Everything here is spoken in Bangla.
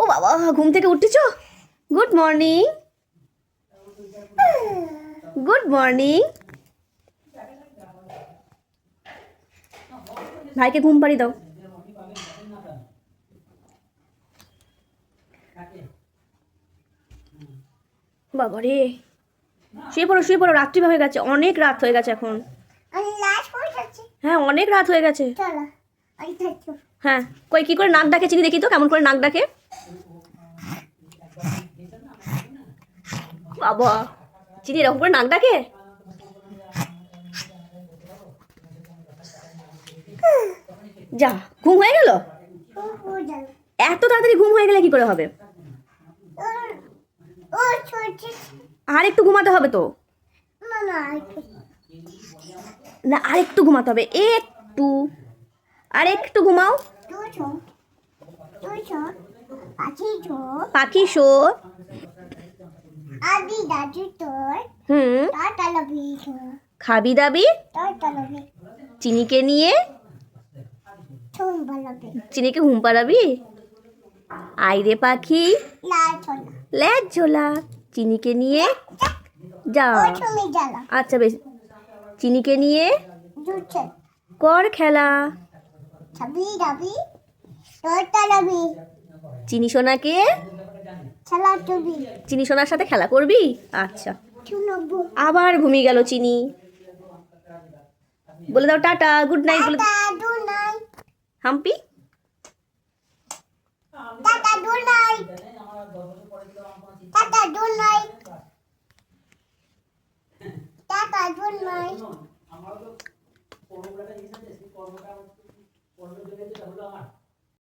ও বাবা, ঘুম থেকে উঠেছ? Good morning, good morning. ভাইকে ঘুম পাড়িয়ে দাও। বাবা রে, শুয়ে পড়ো শুয়ে পড়ো, রাত্রি হয়ে গেছে, অনেক রাত হয়ে গেছে এখন। হ্যাঁ, অনেক রাত হয়ে গেছে। হ্যাঁ, কই কি করে নাক ডাকে চিনি, দেখি তো কেমন করে নাক ডাকে। বাবা, চিনি এরকম করে নাক ডাকে? যা, ঘুম হয়ে গেল? এত তাড়াতাড়ি ঘুম হয়ে গেলে কি করে হবে? আর একটু ঘুমাতে হবে তো। না, আর একটু ঘুমাতে হবে, একটু, আর একটু ঘুমাও। পাখি শো। খাবি দাবি চিনিকে নিয়ে, চিনিকে ঘুম পাড়াবি। আইরে পাখি লেজ ঝোলা, চিনিকে নিয়ে যা। আচ্ছা বেশ, চিনিকে নিয়ে কর খেলা। চিনি সোনাকে, চিনি সোনার সাথে খেলা করবি। আচ্ছা, আবার ঘুমিয়ে গেল চিনি। বলে দাও টাটা, গুড নাইট বলে। Hampi tata, good night. Tata, good night. Tata, good night.